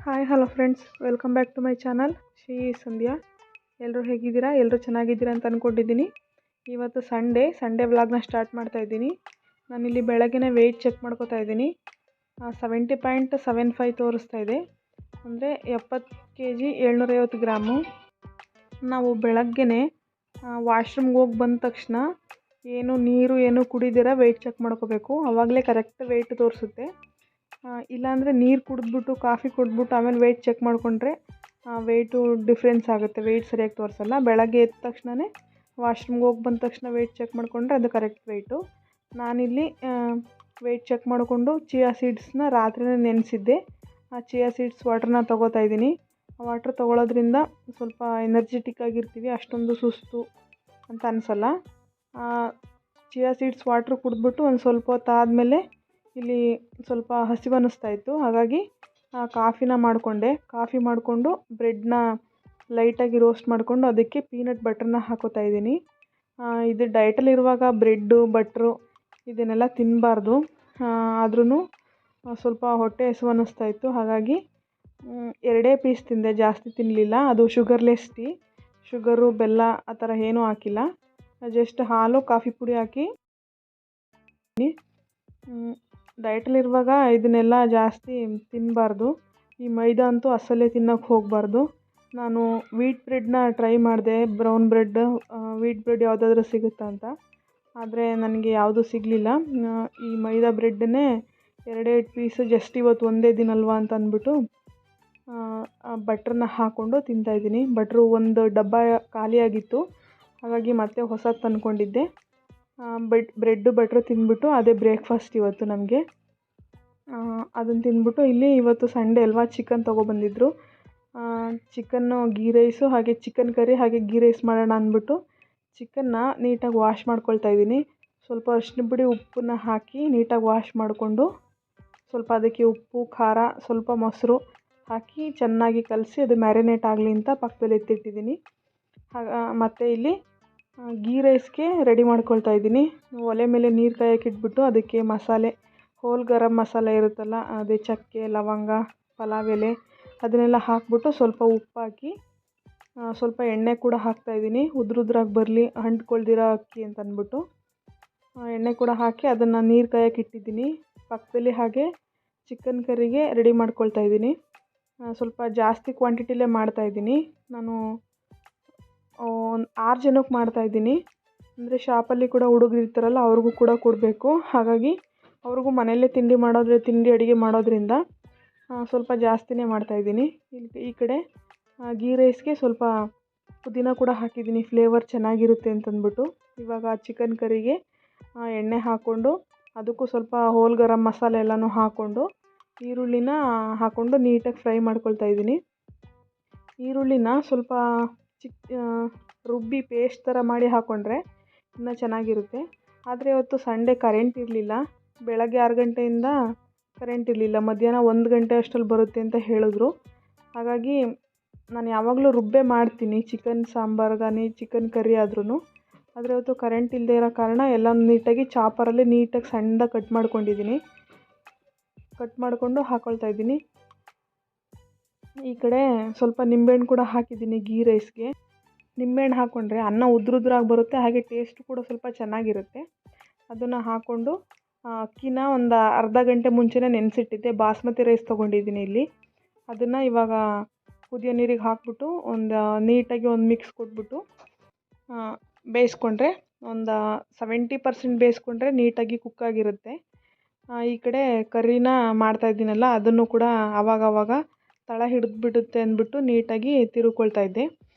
Hi hello friends, welcome back to my channel Shri Sandhya. ಎಲ್ಲರೂ ಹೇಗಿದ್ದೀರಾ? ಎಲ್ಲರೂ ಚೆನ್ನಾಗಿದ್ದೀರಾ ಅಂತ ಅಂದ್ಕೊಂಡಿದ್ದೀನಿ. ಇವತ್ತು ಸಂಡೇ ವ್ಲಾಗ್ನ ಸ್ಟಾರ್ಟ್ ಮಾಡ್ತಾ ಇದ್ದೀನಿ. ನಾನಿಲ್ಲಿ ಬೆಳಗ್ಗೆನೇ ವೆಯ್ಟ್ ಚೆಕ್ ಮಾಡ್ಕೋತಾ ಇದ್ದೀನಿ. 70.75 ತೋರಿಸ್ತಾ ಇದೆ, ಅಂದರೆ 70 kg 750 ಗ್ರಾಮು. ನಾವು ಬೆಳಗ್ಗೆನೇ ವಾಶ್ರೂಮ್ಗೆ ಹೋಗಿ ಬಂದ ತಕ್ಷಣ ನೀರು ಕುಡಿದಿರ ವೆಯ್ಟ್ ಚೆಕ್ ಮಾಡ್ಕೋಬೇಕು. ಆವಾಗಲೇ ಕರೆಕ್ಟ್ ವೆಯ್ಟ್ ತೋರಿಸುತ್ತೆ. ಇಲ್ಲಾಂದರೆ ನೀರು ಕುಡಿದ್ಬಿಟ್ಟು ಕಾಫಿ ಕುಡಿದ್ಬಿಟ್ಟು ಆಮೇಲೆ ವೆಯ್ಟ್ ಚೆಕ್ ಮಾಡಿಕೊಂಡ್ರೆ ವೆಯ್ಟು ಡಿಫ್ರೆನ್ಸ್ ಆಗುತ್ತೆ, ವೆಯ್ಟ್ ಸರಿಯಾಗಿ ತೋರಿಸಲ್ಲ. ಬೆಳಗ್ಗೆ ಎದ್ದ ತಕ್ಷಣವೇ ವಾಶ್ರೂಮ್ಗೆ ಹೋಗಿ ಬಂದ ತಕ್ಷಣ ವೆಯ್ಟ್ ಚೆಕ್ ಮಾಡಿಕೊಂಡ್ರೆ ಅದು ಕರೆಕ್ಟ್ ವೆಯ್ಟು. ನಾನಿಲ್ಲಿ ವೆಯ್ಟ್ ಚೆಕ್ ಮಾಡಿಕೊಂಡು ಚಿಯಾ ಸೀಡ್ಸ್ನ ರಾತ್ರಿನೇ ನೆನೆಸಿದ್ದೆ. ಆ ಚಿಯಾ ಸೀಡ್ಸ್ ವಾಟ್ರನ್ನ ತೊಗೋತಾ ಇದ್ದೀನಿ. ಆ ವಾಟ್ರ್ ತೊಗೊಳೋದ್ರಿಂದ ಸ್ವಲ್ಪ ಎನರ್ಜೆಟಿಕ್ ಆಗಿರ್ತೀವಿ, ಅಷ್ಟೊಂದು ಸುಸ್ತು ಅಂತ ಅನಿಸಲ್ಲ. ಚಿಯಾ ಸೀಡ್ಸ್ ವಾಟ್ರ್ ಕುಡಿದ್ಬಿಟ್ಟು ಒಂದು ಸ್ವಲ್ಪ ಹೊತ್ತು ಆದಮೇಲೆ ಇಲ್ಲಿ ಸ್ವಲ್ಪ ಹಸಿವು ಅನ್ನಿಸ್ತಾ ಇತ್ತು, ಹಾಗಾಗಿ ಕಾಫಿ ಮಾಡಿಕೊಂಡು ಬ್ರೆಡ್ನ ಲೈಟಾಗಿ ರೋಸ್ಟ್ ಮಾಡಿಕೊಂಡು ಅದಕ್ಕೆ ಪೀನಟ್ ಬಟರ್ನ ಹಾಕೋತಾ ಇದ್ದೀನಿ. ಇದು ಡಯಟಲ್ಲಿರುವಾಗ ಬ್ರೆಡ್ಡು ಬಟ್ರು ಇದನ್ನೆಲ್ಲ ತಿನ್ನಬಾರ್ದು. ಆದ್ರೂ ಸ್ವಲ್ಪ ಹೊಟ್ಟೆ ಹಸಿವು ಅನ್ನಿಸ್ತಾ ಇತ್ತು, ಹಾಗಾಗಿ 2 ಪೀಸ್ ತಿಂದೆ, ಜಾಸ್ತಿ ತಿನ್ನಲಿಲ್ಲ. ಅದು ಶುಗರ್ಲೆಸ್ ಟೀ, ಶುಗರು ಬೆಲ್ಲ ಆ ಥರ ಏನೂ ಹಾಕಿಲ್ಲ, ಜಸ್ಟ್ ಹಾಲು ಕಾಫಿ ಪುಡಿ ಹಾಕಿ. ಡಯಟಲ್ಲಿರುವಾಗ ಇದನ್ನೆಲ್ಲ ಜಾಸ್ತಿ ತಿನ್ನಬಾರ್ದು. ಈ ಮೈದಾ ಅಂತೂ ಅಸಲೇ ತಿನ್ನೋಕ್ಕೆ ಹೋಗಬಾರ್ದು. ನಾನು ವೀಟ್ ಬ್ರೆಡ್ನ ಟ್ರೈ ಮಾಡಿದೆ, ಬ್ರೌನ್ ಬ್ರೆಡ್, ವೀಟ್ ಬ್ರೆಡ್ ಯಾವುದಾದ್ರೂ ಸಿಗುತ್ತಾ ಅಂತ, ಆದರೆ ನನಗೆ ಯಾವುದೂ ಸಿಗಲಿಲ್ಲ. ಈ ಮೈದಾ ಬ್ರೆಡ್ಡನ್ನೇ 2 ಪೀಸು ಜಸ್ಟ್ ಇವತ್ತು ಒಂದೇ ದಿನ ಅಲ್ವಾ ಅಂತ ಅಂದ್ಬಿಟ್ಟು ಬಟ್ರನ್ನ ಹಾಕ್ಕೊಂಡು ತಿಂತಾಯಿದ್ದೀನಿ. ಬಟ್ರು ಒಂದು ಡಬ್ಬ ಖಾಲಿಯಾಗಿತ್ತು, ಹಾಗಾಗಿ ಮತ್ತೆ ಹೊಸದು ತಂದ್ಕೊಂಡಿದ್ದೆ. ಬ್ರೆಡ್ಡು ಬಟ್ರು ತಿಂದ್ಬಿಟ್ಟು ಅದೇ ಬ್ರೇಕ್ಫಾಸ್ಟ್ ಇವತ್ತು ನಮಗೆ. ಅದನ್ನು ತಿಂದ್ಬಿಟ್ಟು ಇಲ್ಲಿ ಇವತ್ತು ಸಂಡೇ ಅಲ್ವಾ, ಚಿಕನ್ ತೊಗೊಬಂದಿದ್ರು. ಚಿಕನ್ನು ಗೀ ರೈಸು ಹಾಗೆ ಚಿಕನ್ ಕರಿ ಹಾಗೆ ಗೀ ರೈಸ್ ಮಾಡೋಣ ಅಂದ್ಬಿಟ್ಟು ಚಿಕನ್ನ ನೀಟಾಗಿ ವಾಶ್ ಮಾಡ್ಕೊಳ್ತಾ ಇದ್ದೀನಿ. ಸ್ವಲ್ಪ ಅರಿಶಿನ ಪುಡಿ ಉಪ್ಪನ್ನ ಹಾಕಿ ನೀಟಾಗಿ ವಾಶ್ ಮಾಡಿಕೊಂಡು ಸ್ವಲ್ಪ ಅದಕ್ಕೆ ಉಪ್ಪು ಖಾರ ಸ್ವಲ್ಪ ಮೊಸರು ಹಾಕಿ ಚೆನ್ನಾಗಿ ಕಲಸಿ ಅದು ಮ್ಯಾರಿನೇಟ್ ಆಗಲಿ ಅಂತ ಪಕ್ಕದಲ್ಲಿ ಎತ್ತಿಟ್ಟಿದ್ದೀನಿ. ಮತ್ತು ಇಲ್ಲಿ ಗೀ ರೈಸ್ಗೆ ರೆಡಿ ಮಾಡ್ಕೊಳ್ತಾ ಇದ್ದೀನಿ. ಒಲೆ ಮೇಲೆ ನೀರು ಕಾಯೋಕೆ ಇಟ್ಬಿಟ್ಟು ಅದಕ್ಕೆ ಮಸಾಲೆ, ಹೋಲ್ ಗರಂ ಮಸಾಲೆ ಇರುತ್ತಲ್ಲ, ಅದೇ ಚಕ್ಕೆ ಲವಂಗ ಪಲಾವ್ ಎಲೆ ಅದನ್ನೆಲ್ಲ ಹಾಕ್ಬಿಟ್ಟು ಸ್ವಲ್ಪ ಉಪ್ಪು ಹಾಕಿ ಸ್ವಲ್ಪ ಎಣ್ಣೆ ಕೂಡ ಹಾಕ್ತಾಯಿದ್ದೀನಿ, ಉದ್ರಾಗಿ ಬರಲಿ, ಅಂಟ್ಕೊಳ್ದಿರೋ ಅಕ್ಕಿ ಅಂತ ಅಂದ್ಬಿಟ್ಟು ಎಣ್ಣೆ ಕೂಡ ಹಾಕಿ ಅದನ್ನು ನೀರು ಕಾಯೋಕೆ ಇಟ್ಟಿದ್ದೀನಿ ಪಕ್ಕದಲ್ಲಿ. ಹಾಗೆ ಚಿಕನ್ ಕರಿಗೆ ರೆಡಿ ಮಾಡ್ಕೊಳ್ತಾ ಇದ್ದೀನಿ. ಸ್ವಲ್ಪ ಜಾಸ್ತಿ ಕ್ವಾಂಟಿಟಿಲೇ ಮಾಡ್ತಾಯಿದ್ದೀನಿ. ನಾನು 6 ಜನಕ್ಕೆ ಮಾಡ್ತಾಯಿದ್ದೀನಿ, ಅಂದರೆ ಶಾಪಲ್ಲಿ ಕೂಡ ಹುಡುಗರು ಇರ್ತಾರಲ್ಲ ಅವ್ರಿಗೂ ಕೂಡ ಕೊಡಬೇಕು, ಹಾಗಾಗಿ ಅವ್ರಿಗೂ ಮನೆಯಲ್ಲೇ ತಿಂಡಿ ಅಡುಗೆ ಮಾಡೋದ್ರಿಂದ ಸ್ವಲ್ಪ ಜಾಸ್ತಿನೇ ಮಾಡ್ತಾಯಿದ್ದೀನಿ. ಈ ಕಡೆ ಗೀ ರೈಸ್ಗೆ ಸ್ವಲ್ಪ ಪುದೀನ ಕೂಡ ಹಾಕಿದ್ದೀನಿ, ಫ್ಲೇವರ್ ಚೆನ್ನಾಗಿರುತ್ತೆ ಅಂತಂದ್ಬಿಟ್ಟು. ಇವಾಗ ಚಿಕನ್ ಕರಿಗೆ ಎಣ್ಣೆ ಹಾಕ್ಕೊಂಡು ಅದಕ್ಕೂ ಸ್ವಲ್ಪ ಹೋಲ್ ಗರಂ ಮಸಾಲೆ ಎಲ್ಲನೂ ಹಾಕ್ಕೊಂಡು ಈರುಳ್ಳಿನ ಹಾಕ್ಕೊಂಡು ನೀಟಾಗಿ ಫ್ರೈ ಮಾಡ್ಕೊಳ್ತಾ ಇದ್ದೀನಿ. ಈರುಳ್ಳಿನ ಸ್ವಲ್ಪ ರುಬ್ಬಿ ಪೇಸ್ಟ್ ಥರ ಮಾಡಿ ಹಾಕ್ಕೊಂಡ್ರೆ ಇನ್ನೂ ಚೆನ್ನಾಗಿರುತ್ತೆ. ಆದರೆ ಇವತ್ತು ಸಂಡೇ ಕರೆಂಟ್ ಇರಲಿಲ್ಲ, ಬೆಳಗ್ಗೆ 6 ಗಂಟೆಯಿಂದ ಕರೆಂಟ್ ಇರಲಿಲ್ಲ, ಮಧ್ಯಾಹ್ನ 1 ಗಂಟೆ ಅಷ್ಟರಲ್ಲಿ ಬರುತ್ತೆ ಅಂತ ಹೇಳಿದ್ರು. ಹಾಗಾಗಿ ನಾನು ಯಾವಾಗಲೂ ರುಬ್ಬೇ ಮಾಡ್ತೀನಿ ಚಿಕನ್ ಸಾಂಬಾರ್ಗಾನಿ ಚಿಕನ್ ಕರಿ ಆದ್ರೂ. ಆದರೆ ಇವತ್ತು ಕರೆಂಟ್ ಇಲ್ಲದೆ ಇರೋ ಕಾರಣ ಎಲ್ಲ ನೀಟಾಗಿ ಚಾಪರಲ್ಲೇ ನೀಟಾಗಿ ಸಣ್ಣದಾಗಿ ಕಟ್ ಮಾಡಿಕೊಂಡು ಹಾಕ್ಕೊಳ್ತಾ ಇದ್ದೀನಿ. ಈ ಕಡೆ ಸ್ವಲ್ಪ ನಿಂಬೆಹಣ್ಣು ಕೂಡ ಹಾಕಿದ್ದೀನಿ ಗೀ ರೈಸ್ಗೆ. ನಿಂಬೆಹಣ್ಣು ಹಾಕ್ಕೊಂಡ್ರೆ ಅನ್ನ ಉದ್ರಾಗಿ ಬರುತ್ತೆ, ಹಾಗೆ ಟೇಸ್ಟ್ ಕೂಡ ಸ್ವಲ್ಪ ಚೆನ್ನಾಗಿರುತ್ತೆ. ಅದನ್ನು ಹಾಕ್ಕೊಂಡು ಅಕ್ಕಿನ ಒಂದು ಅರ್ಧ ಗಂಟೆ ಮುಂಚೆನೇ ನೆನೆಸಿಟ್ಟಿದ್ದೆ, ಬಾಸ್ಮತಿ ರೈಸ್ ತೊಗೊಂಡಿದ್ದೀನಿ ಇಲ್ಲಿ. ಅದನ್ನು ಇವಾಗ ಕುದಿಯೋ ನೀರಿಗೆ ಹಾಕ್ಬಿಟ್ಟು ನೀಟಾಗಿ ಒಂದು ಮಿಕ್ಸ್ ಕೊಟ್ಬಿಟ್ಟು ಬೇಯಿಸ್ಕೊಂಡ್ರೆ ಒಂದು 70% ಬೇಯಿಸ್ಕೊಂಡ್ರೆ ನೀಟಾಗಿ ಕುಕ್ಕಾಗಿರುತ್ತೆ. ಈ ಕಡೆ ಕರಿನ ಮಾಡ್ತಾಯಿದ್ದೀನಲ್ಲ, ಅದನ್ನು ಕೂಡ ಆವಾಗವಾಗ ತಳ ಹಿಡಿದ್ಬಿಡುತ್ತೆ ಅಂದ್ಬಿಟ್ಟು ನೀಟಾಗಿ ತಿರುಗ್ಕೊಳ್ತಾ ಇದ್ದೆ.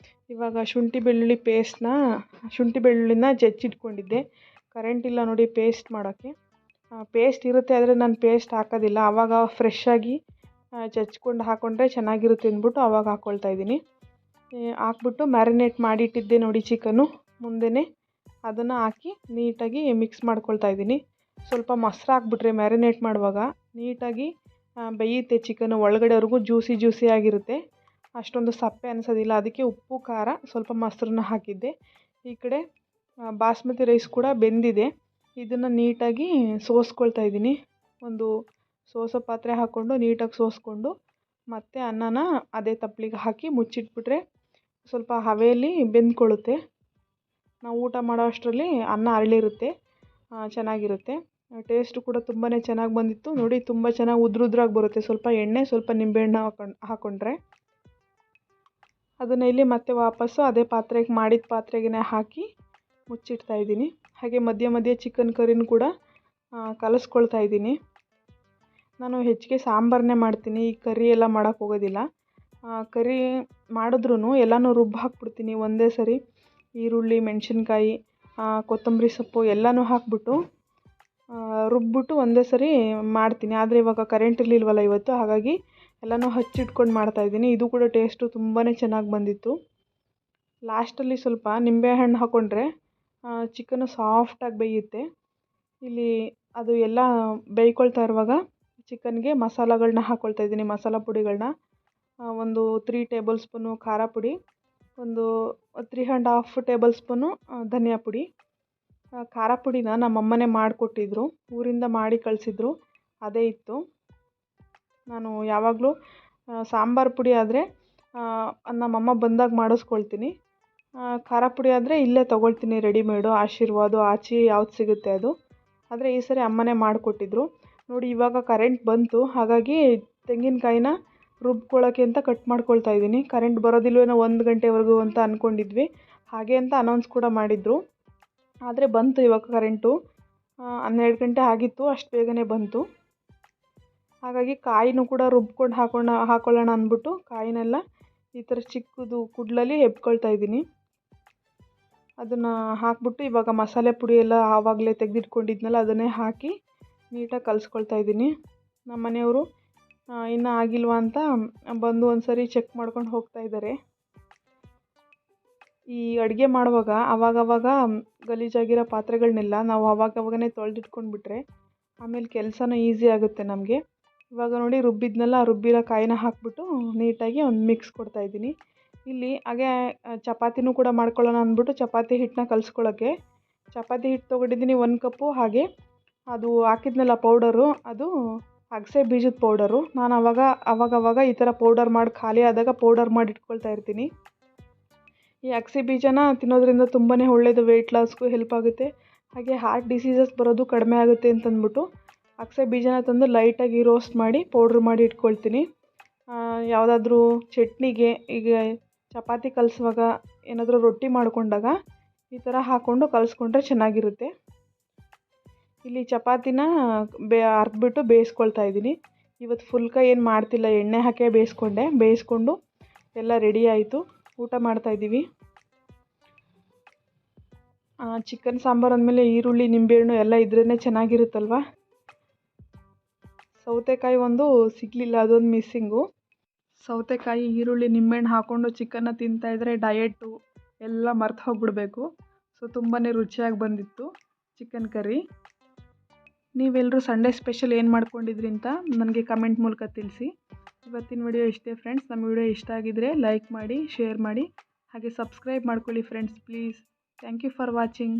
ಇವಾಗ ಶುಂಠಿ ಬೆಳ್ಳುಳ್ಳಿನ ಜಜ್ಜಿಟ್ಕೊಂಡಿದ್ದೆ. ಕರೆಂಟ್ ಇಲ್ಲ ನೋಡಿ ಪೇಸ್ಟ್ ಮಾಡೋಕ್ಕೆ. ಪೇಸ್ಟ್ ಇರುತ್ತೆ, ಆದರೆ ನಾನು ಪೇಸ್ಟ್ ಹಾಕೋದಿಲ್ಲ, ಆವಾಗ ಫ್ರೆಶ್ಶಾಗಿ ಜಜ್ಕೊಂಡು ಹಾಕ್ಕೊಂಡ್ರೆ ಚೆನ್ನಾಗಿರುತ್ತೆ ಅಂದ್ಬಿಟ್ಟು ಆವಾಗ ಹಾಕ್ಕೊಳ್ತಾ ಇದ್ದೀನಿ. ಹಾಕ್ಬಿಟ್ಟು ಮ್ಯಾರಿನೇಟ್ ಮಾಡಿಟ್ಟಿದ್ದೆ ನೋಡಿ ಚಿಕನ್ನು, ಮುಂದೆನೇ ಅದನ್ನು ಹಾಕಿ ನೀಟಾಗಿ ಮಿಕ್ಸ್ ಮಾಡ್ಕೊಳ್ತಾ ಇದ್ದೀನಿ. ಸ್ವಲ್ಪ ಮೊಸರು ಹಾಕ್ಬಿಟ್ರೆ ಮ್ಯಾರಿನೇಟ್ ಮಾಡುವಾಗ ನೀಟಾಗಿ ಬೇಯುತ್ತೆ ಚಿಕನ್ನು, ಒಳಗಡೆವರೆಗೂ ಜ್ಯೂಸಿ ಆಗಿರುತ್ತೆ, ಅಷ್ಟೊಂದು ಸಪ್ಪೆ ಅನಿಸೋದಿಲ್ಲ. ಅದಕ್ಕೆ ಉಪ್ಪು ಖಾರ ಸ್ವಲ್ಪ ಮೊಸರನ್ನ ಹಾಕಿದ್ದೆ. ಈ ಕಡೆ ಬಾಸ್ಮತಿ ರೈಸ್ ಕೂಡ ಬೆಂದಿದೆ, ಇದನ್ನು ನೀಟಾಗಿ ಸೋಸ್ಕೊಳ್ತಾ ಇದ್ದೀನಿ. ಒಂದು ಸೋಸೋ ಪಾತ್ರೆ ಹಾಕ್ಕೊಂಡು ನೀಟಾಗಿ ಸೋಸ್ಕೊಂಡು ಮತ್ತು ಅನ್ನನ ಅದೇ ತಪ್ಪಲಿಗೆ ಹಾಕಿ ಮುಚ್ಚಿಟ್ಬಿಟ್ರೆ ಸ್ವಲ್ಪ ಹವೆಯಲ್ಲಿ ಬೆಂದ್ಕೊಳ್ಳುತ್ತೆ. ನಾವು ಊಟ ಮಾಡೋ ಅಷ್ಟರಲ್ಲಿ ಅನ್ನ ಅರಳಿರುತ್ತೆ, ಚೆನ್ನಾಗಿರುತ್ತೆ. ಟೇಸ್ಟು ಕೂಡ ತುಂಬಾ ಚೆನ್ನಾಗಿ ಬಂದಿತ್ತು ನೋಡಿ. ತುಂಬ ಚೆನ್ನಾಗಿ ಉದ್ರಾಗಿ ಬರುತ್ತೆ. ಸ್ವಲ್ಪ ಎಣ್ಣೆ ಸ್ವಲ್ಪ ನಿಂಬೆಹಣ್ಣು ಹಾಕ್ಕೊಂಡ್ರೆ ಅದನ್ನು ಇಲ್ಲಿ ಮತ್ತೆ ವಾಪಸ್ಸು ಅದೇ ಪಾತ್ರೆಗೆ ಮಾಡಿದ ಪಾತ್ರೆಗೆ ಹಾಕಿ ಮುಚ್ಚಿಡ್ತಾ ಇದ್ದೀನಿ. ಹಾಗೆ ಮಧ್ಯೆ ಮಧ್ಯೆ ಚಿಕನ್ ಕರಿನೂ ಕೂಡ ಕಲಿಸ್ಕೊಳ್ತಾ ಇದ್ದೀನಿ. ನಾನು ಹೆಚ್ಚಿಗೆ ಸಾಂಬಾರನ್ನೇ ಮಾಡ್ತೀನಿ, ಈ ಕರಿ ಎಲ್ಲ ಮಾಡೋಕ್ಕೆ ಹೋಗೋದಿಲ್ಲ. ಕರಿ ಮಾಡಿದ್ರೂ ಎಲ್ಲನೂ ಹಾಕ್ಬಿಡ್ತೀನಿ ಒಂದೇ ಸರಿ. ಈರುಳ್ಳಿ, ಮೆಣಸಿನ್ಕಾಯಿ, ಕೊತ್ತಂಬರಿ ಸೊಪ್ಪು ಎಲ್ಲನೂ ಹಾಕ್ಬಿಟ್ಟು ರುಬ್ಬಿಟ್ಟು ಒಂದೇ ಸರಿ ಮಾಡ್ತೀನಿ. ಆದರೆ ಇವಾಗ ಕರೆಂಟ್ ಇರಲಿಲ್ವಲ್ಲ ಇವತ್ತು, ಹಾಗಾಗಿ ಎಲ್ಲನೂ ಹಚ್ಚಿಟ್ಕೊಂಡು ಮಾಡ್ತಾಯಿದ್ದೀನಿ. ಇದು ಕೂಡ ಟೇಸ್ಟು ತುಂಬಾ ಚೆನ್ನಾಗಿ ಬಂದಿತ್ತು. ಲಾಸ್ಟಲ್ಲಿ ಸ್ವಲ್ಪ ನಿಂಬೆಹಣ್ಣು ಹಾಕ್ಕೊಂಡ್ರೆ ಚಿಕನ್ನು ಸಾಫ್ಟಾಗಿ ಬೇಯುತ್ತೆ. ಇಲ್ಲಿ ಅದು ಎಲ್ಲ ಬೇಯ್ಕೊಳ್ತಾ ಇರುವಾಗ ಚಿಕನ್ಗೆ ಮಸಾಲಗಳನ್ನ ಹಾಕ್ಕೊಳ್ತಾ ಇದ್ದೀನಿ. ಮಸಾಲ ಪುಡಿಗಳನ್ನ ಒಂದು 3 ಟೇಬಲ್ ಸ್ಪೂನು ಖಾರ ಪುಡಿ, ಒಂದು 3½ ಟೇಬಲ್ ಸ್ಪೂನು ಧನಿಯಾ ಪುಡಿ. ಖಾರ ಪುಡಿನ ನಮ್ಮಮ್ಮನೇ ಮಾಡಿಕೊಟ್ಟಿದ್ರು, ಊರಿಂದ ಮಾಡಿ ಕಳಿಸಿದ್ರು, ಅದೇ ಇತ್ತು. ನಾನು ಯಾವಾಗಲೂ ಸಾಂಬಾರು ಪುಡಿ ಆದರೆ ನಮ್ಮಮ್ಮ ಬಂದಾಗ ಮಾಡಿಸ್ಕೊಳ್ತೀನಿ. ಖಾರ ಪುಡಿ ಆದರೆ ಇಲ್ಲೇ ತೊಗೊಳ್ತೀನಿ ರೆಡಿಮೇಡು, ಆಶೀರ್ವಾದ ಆಚೆ ಯಾವ್ದು ಸಿಗುತ್ತೆ ಅದು. ಆದರೆ ಈ ಸರಿ ಅಮ್ಮನೇ ಮಾಡಿಕೊಟ್ಟಿದ್ರು ನೋಡಿ. ಇವಾಗ ಕರೆಂಟ್ ಬಂತು, ಹಾಗಾಗಿ ತೆಂಗಿನಕಾಯಿನ ರುಬ್ಕೊಳ್ಳೋಕ್ಕೆ ಅಂತ ಕಟ್ ಮಾಡ್ಕೊಳ್ತಾ ಇದ್ದೀನಿ. ಕರೆಂಟ್ ಬರೋದಿಲ್ವೇನೋ 1 ಗಂಟೆವರೆಗೂ ಅಂತ ಅಂದ್ಕೊಂಡಿದ್ವಿ, ಹಾಗೆ ಅಂತ ಅನೌನ್ಸ್ ಕೂಡ ಮಾಡಿದರು. ಆದರೆ ಬಂತು ಇವಾಗ ಕರೆಂಟು. 12 ಗಂಟೆ ಆಗಿತ್ತು, ಅಷ್ಟು ಬೇಗನೆ ಬಂತು. ಹಾಗಾಗಿ ಕಾಯಿನೂ ಕೂಡ ರುಬ್ಕೊಂಡು ಹಾಕೊಳ್ಳೋಣ ಅಂದ್ಬಿಟ್ಟು ಕಾಯಿನೆಲ್ಲ ಈ ಥರ ಚಿಕ್ಕದು ಕುಡ್ಲಲ್ಲಿ ಎಬ್ಕೊಳ್ತಾ ಇದ್ದೀನಿ. ಅದನ್ನು ಹಾಕ್ಬಿಟ್ಟು ಇವಾಗ ಮಸಾಲೆ ಪುಡಿ ಎಲ್ಲ ಆವಾಗಲೇ ತೆಗೆದಿಟ್ಕೊಂಡಿದ್ನಲ್ಲ ಅದನ್ನೇ ಹಾಕಿ ನೀಟಾಗಿ ಕಲಿಸ್ಕೊಳ್ತಾ ಇದ್ದೀನಿ. ನಮ್ಮ ಮನೆಯವರು ಇನ್ನೂ ಆಗಿಲ್ವಾ ಅಂತ ಬಂದು ಒಂದು ಸರಿ ಚೆಕ್ ಮಾಡ್ಕೊಂಡು ಹೋಗ್ತಾ ಇದ್ದಾರೆ. ಈ ಅಡುಗೆ ಮಾಡುವಾಗ ಆವಾಗವಾಗ ಗಲೀಜಾಗಿರೋ ಪಾತ್ರೆಗಳನ್ನೆಲ್ಲ ನಾವು ಆವಾಗವಾಗನೇ ತೊಳೆದಿಟ್ಕೊಂಡ್ಬಿಟ್ರೆ ಆಮೇಲೆ ಕೆಲಸನೂ ಈಸಿ ಆಗುತ್ತೆ ನಮಗೆ. ಇವಾಗ ನೋಡಿ ರುಬ್ಬಿದ್ನೆಲ್ಲ ರುಬ್ಬಿರೋ ಕಾಯಿನ ಹಾಕ್ಬಿಟ್ಟು ನೀಟಾಗಿ ಒಂದು ಮಿಕ್ಸ್ ಕೊಡ್ತಾಯಿದ್ದೀನಿ. ಇಲ್ಲಿ ಹಾಗೆ ಚಪಾತಿನೂ ಕೂಡ ಮಾಡ್ಕೊಳ್ಳೋಣ ಅಂದ್ಬಿಟ್ಟು ಚಪಾತಿ ಹಿಟ್ಟನ್ನ ಕಲಿಸ್ಕೊಳ್ಳೋಕ್ಕೆ ಚಪಾತಿ ಹಿಟ್ಟು ತೊಗೊಂಡಿದ್ದೀನಿ 1 ಕಪ್ಪು. ಹಾಗೆ ಅದು ಹಾಕಿದ್ನಲ್ಲ ಪೌಡರು, ಅದು ಅಗಸೆ ಬೀಜದ ಪೌಡರು. ನಾನು ಆವಾಗವಾಗ ಈ ಥರ ಪೌಡರ್ ಮಾಡಿ ಖಾಲಿ ಆದಾಗ ಪೌಡರ್ ಮಾಡಿ ಇಟ್ಕೊಳ್ತಾ ಇರ್ತೀನಿ. ಈ ಅಗಸೆ ಬೀಜನ ತಿನ್ನೋದ್ರಿಂದ ತುಂಬಾ ಒಳ್ಳೆಯದು, ವೆಯ್ಟ್ ಲಾಸ್ಗೂ ಹೆಲ್ಪ್ ಆಗುತ್ತೆ. ಹಾಗೆ ಹಾರ್ಟ್ ಡಿಸೀಸಸ್ ಬರೋದು ಕಡಿಮೆ ಆಗುತ್ತೆ ಅಂತಂದ್ಬಿಟ್ಟು ಅಗಸೆ ಬೀಜನ ತಂದು ಲೈಟಾಗಿ ರೋಸ್ಟ್ ಮಾಡಿ ಪೌಡ್ರ್ ಮಾಡಿ ಇಟ್ಕೊಳ್ತೀನಿ. ಯಾವುದಾದ್ರೂ ಚಟ್ನಿಗೆ, ಈಗ ಚಪಾತಿ ಕಲಿಸುವಾಗ ಏನಾದರೂ ರೊಟ್ಟಿ ಮಾಡಿಕೊಂಡಾಗ ಈ ಥರ ಹಾಕ್ಕೊಂಡು ಕಲಿಸ್ಕೊಂಡ್ರೆ ಚೆನ್ನಾಗಿರುತ್ತೆ. ಇಲ್ಲಿ ಚಪಾತಿನ ಅರ್ದ್ಬಿಟ್ಟು ಬೇಯಿಸ್ಕೊಳ್ತಾ ಇದ್ದೀನಿ. ಇವತ್ತು ಫುಲ್ಕ ಏನು ಮಾಡ್ತಿಲ್ಲ, ಎಣ್ಣೆ ಹಾಕೇ ಬೇಯಿಸ್ಕೊಂಡು ಎಲ್ಲ ರೆಡಿ ಆಯಿತು. ಊಟ ಮಾಡ್ತಾಯಿದ್ದೀವಿ. ಚಿಕನ್ ಸಾಂಬಾರು ಅಂದಮೇಲೆ ಈರುಳ್ಳಿ, ನಿಂಬೆಹಣ್ಣು ಎಲ್ಲ ಇದ್ರೇ ಚೆನ್ನಾಗಿರುತ್ತಲ್ವ. ಸೌತೆಕಾಯಿ ಒಂದು ಸಿಗಲಿಲ್ಲ, ಅದೊಂದು ಮಿಸ್ಸಿಂಗು. ಸೌತೆಕಾಯಿ, ಈರುಳ್ಳಿ, ನಿಂಬೆಹಣ್ಣು ಹಾಕ್ಕೊಂಡು ಚಿಕನ್ನ ತಿಂತಾಯಿದ್ರೆ ಡಯೆಟ್ಟು ಎಲ್ಲ ಮರ್ತು ಹೋಗ್ಬಿಡ್ಬೇಕು. ಸೊ ತುಂಬಾ ರುಚಿಯಾಗಿ ಬಂದಿತ್ತು ಚಿಕನ್ ಕರಿ. ನೀವೆಲ್ಲರೂ ಸಂಡೇ ಸ್ಪೆಷಲ್ ಏನು ಮಾಡ್ಕೊಂಡಿದ್ರಿ ಅಂತ ನನಗೆ ಕಮೆಂಟ್ ಮೂಲಕ ತಿಳಿಸಿ. ಇವತ್ತಿನ ವಿಡಿಯೋ ಇಷ್ಟೇ ಫ್ರೆಂಡ್ಸ್. ನಮ್ಮ ವಿಡಿಯೋ ಇಷ್ಟ ಆಗಿದ್ದರೆ ಲೈಕ್ ಮಾಡಿ, ಶೇರ್ ಮಾಡಿ, ಹಾಗೆ ಸಬ್ಸ್ಕ್ರೈಬ್ ಮಾಡ್ಕೊಳ್ಳಿ friends please. Thank you for watching.